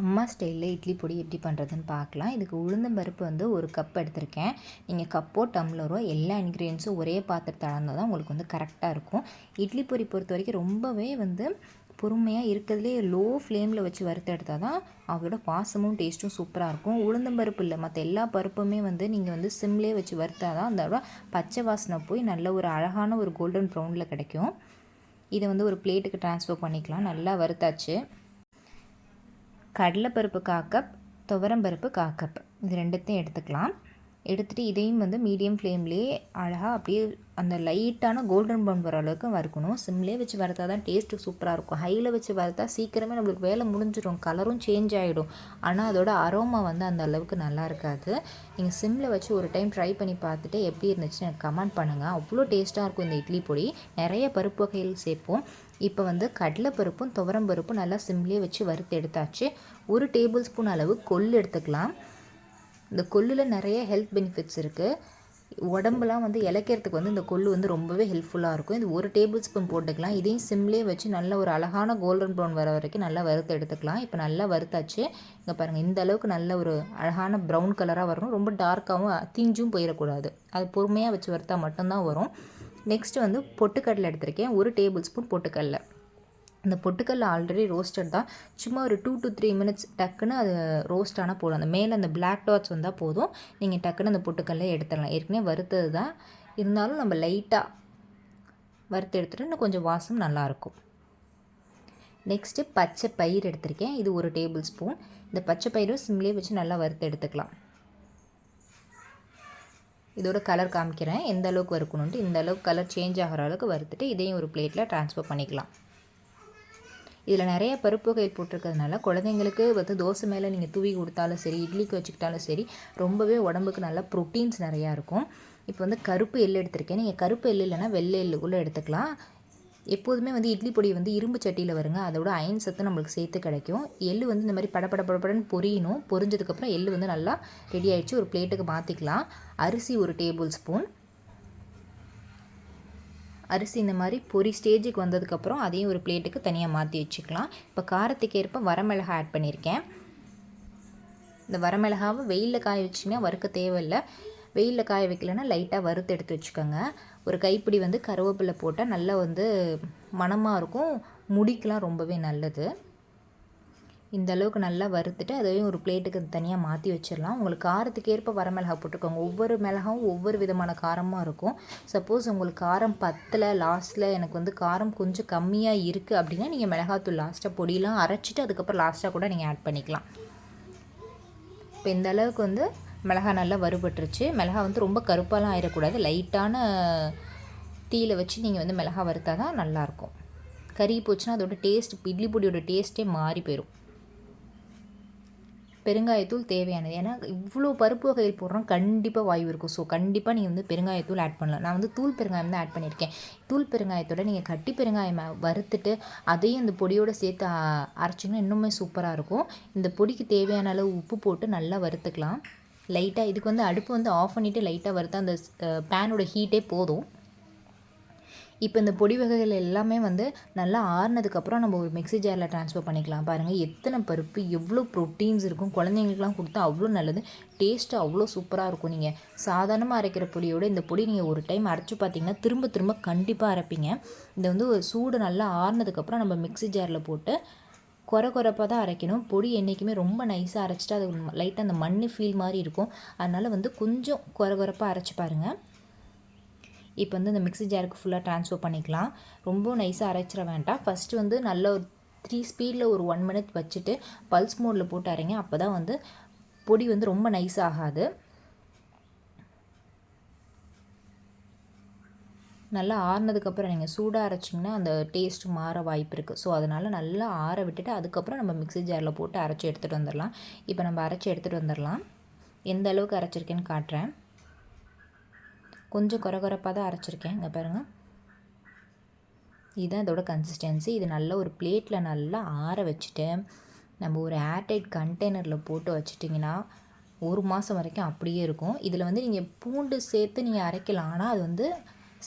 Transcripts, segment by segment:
அம்மா ஸ்டைலில் இட்லி பொடி எப்படி பண்ணுறதுன்னு பார்க்கலாம். இதுக்கு உளுந்தம் பருப்பு வந்து 1 கப் எடுத்திருக்கேன். நீங்கள் கப்போ டம்ளரோ எல்லா இன்க்ரீடியன்ஸும் ஒரே பாத்திரத்தில் அளந்தால் தான் உங்களுக்கு வந்து கரெக்டாக இருக்கும். இட்லி பொடி பொறுத்த வரைக்கும் ரொம்பவே வந்து பொறுமையாக இருக்கிறதுலே லோ ஃப்ளேமில் வச்சு வறுத்து எடுத்தால் தான் அதோட வாசமும் டேஸ்ட்டும் சூப்பராக இருக்கும். உளுந்தம் பருப்பு இல்லை, மற்ற எல்லா பருப்புமே வந்து நீங்கள் வந்து சிம்லேயே வச்சு வறுத்தால் தான் அதோட பச்சை வாசனை போய் நல்ல ஒரு அழகான ஒரு கோல்டன் ப்ரௌனில் கிடைக்கும். இதை வந்து ஒரு பிளேட்டுக்கு ட்ரான்ஸ்ஃபர் பண்ணிக்கலாம். நல்லா வறுத்தாச்சு. கடலைப்பருப்பு 1/4 கப், துவரம்பருப்பு 1/4 கப், இது ரெண்டுத்தையும் எடுத்துக்கலாம். எடுத்துகிட்டு இதையும் வந்து மீடியம் ஃப்ளேம்லேயே அழகாக அப்படியே அந்த லைட்டான கோல்டன் ப்ரௌன் வர அளவுக்கு வறுக்கணும். சிம்லேயே வச்சு வறுத்தா தான் டேஸ்ட்டு சூப்பராக இருக்கும். ஹையில் வச்சு வறுத்தா சீக்கிரமே நம்மளுக்கு வேலை முடிஞ்சிடும், கலரும் சேஞ்ச் ஆகிடும். ஆனால் அதோட அரோமா வந்து அந்த அளவுக்கு நல்லா இருக்காது. நீங்கள் சிம்மில் வச்சு ஒரு டைம் ட்ரை பண்ணி பார்த்துட்டு எப்படி இருந்துச்சுன்னு எனக்கு கமெண்ட் பண்ணுங்கள். அவ்வளோ டேஸ்ட்டாக இருக்கும் இந்த இட்லி பொடி. நிறைய பருப்பு வகைகள் சேர்ப்போம். இப்போ வந்து கடலைப்பருப்பும் துவரம்பருப்பும் நல்லா சிம்லேயே வச்சு வறுத்து எடுத்தாச்சு. 1 டேபிள் ஸ்பூன் அளவு கொள்ளு எடுத்துக்கலாம். இந்த கொள்ளில் நிறைய ஹெல்த் பெனிஃபிட்ஸ் இருக்குது. உடம்புலாம் வந்து இளைக்கிறதுக்கு வந்து இந்த கொள்ளு வந்து ரொம்பவே ஹெல்ப்ஃபுல்லாக இருக்கும். இது 1 டேபிள் ஸ்பூன் போட்டுக்கலாம். இதையும் சிம்லேயே வச்சு நல்ல ஒரு அழகான கோல்டன் ப்ரௌன் வர வரைக்கும் நல்லா வறுத்து எடுத்துக்கலாம். இப்போ நல்லா வறுத்தாச்சு. இங்கே பாருங்கள், இந்த அளவுக்கு நல்ல ஒரு அழகான ப்ரௌன் கலராக வரணும். ரொம்ப டார்க்காகவும் தீஞ்சும் போயிடக்கூடாது. அது பொறுமையாக வச்சு வறுத்தா மட்டும்தான் வரும். நெக்ஸ்ட்டு வந்து பொட்டுக்கடலை எடுத்திருக்கேன். 1 டேபிள் ஸ்பூன் பொட்டுக்கடலை. இந்த பொட்டுக்கடலை ஆல்ரெடி ரோஸ்டட் தான். சும்மா ஒரு 2 to 3 மினிட்ஸ் டக்குன்னு அது ரோஸ்ட் ஆனால் போதும். அந்த மேலே அந்த பிளாக் டாட்ஸ் வந்தால் போதும். நீங்கள் டக்குன்னு அந்த பொட்டுக்கடலை எடுத்துடலாம். ஏற்கனவே வறுத்தது தான், இருந்தாலும் நம்ம லைட்டாக வறுத்து எடுத்துகிட்டு இன்னும் கொஞ்சம் வாசம் நல்லாயிருக்கும். நெக்ஸ்ட்டு பச்சை பயிர் எடுத்திருக்கேன். இது 1 டேபிள் ஸ்பூன். இந்த பச்சை பயிரும் சிம்லேயே வச்சு நல்லா வறுத்து எடுத்துக்கலாம். இதோட கலர் காமிக்கிறேன் எந்த அளவுக்கு வறுக்கணுன்ட்டு. இந்த அளவுக்கு கலர் சேஞ்ச் ஆகிற அளவுக்கு வறுத்துட்டு இதையும் ஒரு பிளேட்டில் ட்ரான்ஸ்ஃபர் பண்ணிக்கலாம். இதில் நிறைய பருப்பு வகை போட்டிருக்கிறதுனால குழந்தைங்களுக்கு வந்து தோசை மேலே நீங்கள் தூவி கொடுத்தாலும் சரி, இட்லிக்கு வச்சுக்கிட்டாலும் சரி, ரொம்பவே உடம்புக்கு நல்ல ப்ரோட்டீன்ஸ் நிறையா இருக்கும். இப்போ வந்து கருப்பு எள்ளு எடுத்திருக்கேன். நீங்கள் கருப்பு எள்ளு இல்லைனா வெள்ளை எள்ளு கூட எடுத்துக்கலாம். எப்போதுமே வந்து இட்லி பொடி வந்து இரும்பு சட்டியில் வருங்க, அதோட அயன் சத்து நம்மளுக்கு சேர்த்து கிடைக்கும். எள்ளு வந்து இந்த மாதிரி படப்படன்னு பொரியணும். பொரிஞ்சதுக்கப்புறம் எள்ளு வந்து நல்லா ரெடி ஆகிடுச்சு. ஒரு பிளேட்டுக்கு மாற்றிக்கலாம். அரிசி 1 டேபிள் ஸ்பூன். அரிசி இந்த மாதிரி பொரி ஸ்டேஜுக்கு வந்ததுக்கப்புறம் அதையும் ஒரு பிளேட்டுக்கு தனியாக மாற்றி வச்சுக்கலாம். இப்போ காரத்துக்கு ஏற்ப வரமிளகாய் ஆட் பண்ணியிருக்கேன். இந்த வரமிளகாவை வெயிலில் காய வச்சிங்கன்னா வறுக்க தேவையில்லை. வெயிலில் காய வைக்கலைன்னா லைட்டாக வறுத்து எடுத்து வச்சுக்கோங்க. ஒரு கைப்பிடி வந்து கருவேப்பிலை போட்டால் நல்லா வந்து மணமாக இருக்கும். முடிக்கெலாம் ரொம்பவே நல்லது. இந்த அளவுக்கு நல்லா வறுத்துட்டு அதையும் ஒரு பிளேட்டுக்கு தனியாக மாற்றி வச்சிடலாம். உங்களுக்கு காரத்துக்கு ஏற்ப வரமிளகாய் போட்டுக்கோங்க. ஒவ்வொரு மிளகாவும் ஒவ்வொரு விதமான காரமாக இருக்கும். சப்போஸ் உங்களுக்கு காரம் பத்தலை, லாஸ்ட்டில் எனக்கு வந்து காரம் கொஞ்சம் கம்மியாக இருக்குது அப்படின்னா நீங்கள் மிளகாத்தூள் லாஸ்ட்டாக பொடியெலாம் அரைச்சிட்டு அதுக்கப்புறம் லாஸ்ட்டாக கூட நீங்கள் ஆட் பண்ணிக்கலாம். இப்போ இந்த அளவுக்கு வந்து மிளகாய் நல்லா வறுபட்டுருச்சு. மிளகாய் வந்து ரொம்ப கருப்பாலாம் ஆயிடக்கூடாது. லைட்டான தீயில் வச்சு நீங்கள் வந்து மிளகாய் வறுத்தா தான் நல்லாயிருக்கும். கறி போச்சுன்னா அதோட டேஸ்ட், இட்லி பொடியோட டேஸ்ட்டே மாறி போயிடும். பெருங்காயத்தூள் தேவையானது. ஏன்னா இவ்வளோ பருப்பு வகைகள் போடுறோம், கண்டிப்பாக வாய்வு இருக்கும். ஸோ கண்டிப்பாக நீங்கள் வந்து பெருங்காயத்தூள் ஆட் பண்ணலாம். நான் வந்து தூள் பெருங்காயம் தான் ஆட் பண்ணியிருக்கேன். தூள் பெருங்காயத்தோட நீங்கள் கட்டி பெருங்காயம் வறுத்துட்டு அதையும் இந்த பொடியோடு சேர்த்து அரைச்சிங்கன்னா இன்னுமே சூப்பராக இருக்கும். இந்த பொடிக்கு தேவையான அளவு உப்பு போட்டு நல்லா வறுத்துக்கலாம். லைட்டாக இதுக்கு வந்து அடுப்பு வந்து ஆஃப் பண்ணிவிட்டு லைட்டாக வறுத்தா அந்த பேனோட ஹீட்டே போதும். இப்போ இந்த பொடி வகைகள் எல்லாமே வந்து நல்லா ஆறுனதுக்கப்புறம் நம்ம ஒரு மிக்ஸி ஜாரில் ட்ரான்ஸ்ஃபர் பண்ணிக்கலாம். பாருங்கள் எத்தனை பருப்பு, எவ்வளோ ப்ரோட்டீன்ஸ் இருக்கும். குழந்தைங்களுக்குலாம் கொடுத்தா அவ்வளோ நல்லது. டேஸ்ட்டு அவ்வளோ சூப்பராக இருக்கும். நீங்கள் சாதாரணமாக அரைக்கிற பொடியோடு இந்த பொடி நீங்கள் ஒரு டைம் அரைச்சி பார்த்தீங்கன்னா திரும்ப திரும்ப கண்டிப்பாக அரைப்பீங்க. இதை வந்து ஒரு சூடு நல்லா ஆறுனதுக்கப்புறம் நம்ம மிக்ஸி ஜாரில் போட்டு குறைப்பாக தான் அரைக்கணும். பொடி என்றைக்குமே ரொம்ப நைஸாக அரைச்சிட்டு அது லைட்டாக அந்த மண் ஃபீல் மாதிரி இருக்கும். அதனால் வந்து கொஞ்சம் குறைப்பாக அரைச்சி பாருங்கள். இப்போ வந்து இந்த மிக்ஸி ஜாருக்கு ஃபுல்லாக ட்ரான்ஸ்ஃபர் பண்ணிக்கலாம். ரொம்ப நைஸாக அரைச்சிட வேண்டாம். ஃபஸ்ட்டு வந்து நல்ல ஒரு 3 ஸ்பீடில் ஒரு 1 மினிட் வச்சுட்டு பல்ஸ் மோடில் போட்டு அரைங்க. அப்போ தான் வந்து பொடி வந்து ரொம்ப நைஸ் ஆகாது. நல்லா ஆறுனதுக்கப்புறம் நீங்கள் சூடாக அரைச்சிங்கன்னா அந்த டேஸ்ட் மாற வாய்ப்பு இருக்குது. ஸோ அதனால் நல்லா ஆற விட்டுட்டு அதுக்கப்புறம் நம்ம மிக்ஸி ஜாரில் போட்டு அரைச்சி எடுத்துகிட்டு வந்துடலாம். இப்போ நம்ம அரைச்சி எடுத்துகிட்டு வந்துடலாம். எந்த அளவுக்கு அரைச்சிருக்கேன்னு காட்டுறேன். கொஞ்சம் குறைப்பாக தான் அரைச்சிருக்கேன். இங்கே பாருங்கள், இதுதான் இதோட கன்சிஸ்டன்சி. இது நல்ல ஒரு பிளேட்டில் நல்லா ஆற வச்சுட்டு நம்ம ஒரு ஏர்டைட் கண்டெய்னரில் போட்டு வச்சிட்டிங்கன்னா 1 மாதம் வரைக்கும் அப்படியே இருக்கும். இதில் வந்து நீங்கள் பூண்டு சேர்த்து நீங்கள் அரைக்கலாம். ஆனால் அது வந்து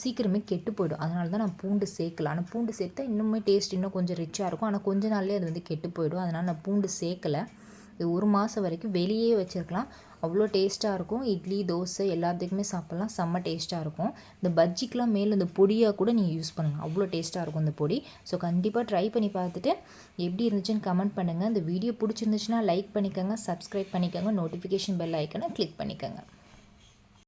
சீக்கிரமே கெட்டு போயிடும். அதனால தான் நான் பூண்டு சேர்க்கல. ஆனால் பூண்டு சேர்த்தா இன்னுமே டேஸ்ட் இன்னும் கொஞ்சம் ரிச்சாக இருக்கும். ஆனால் கொஞ்ச நாள்லேயே அது வந்து கெட்டு போயிடும். அதனால் நான் பூண்டு சேர்க்கலை. இது 1 மாதம் வரைக்கும் வெளியே வச்சுருக்கலாம். அவ்வளோ டேஸ்ட்டாக இருக்கும். இட்லி, தோசை எல்லாத்துக்குமே சாப்பிட்லாம். செம்ம டேஸ்ட்டாக இருக்கும். இந்த பஜ்ஜிக்கெலாம் மேலே இந்த பொடியாக கூட நீங்கள் யூஸ் பண்ணலாம். அவ்வளோ டேஸ்ட்டாக இருக்கும் இந்த பொடி. ஸோ கண்டிப்பாக ட்ரை பண்ணி பார்த்துட்டு எப்படி இருந்துச்சுன்னு கமெண்ட் பண்ணுங்கள். இந்த வீடியோ பிடிச்சிருந்துச்சுன்னா லைக் பண்ணிக்கோங்க, சப்ஸ்கிரைப் பண்ணிக்கோங்க, நோட்டிஃபிகேஷன் பெல் ஐக்கனை கிளிக் பண்ணிக்கோங்க.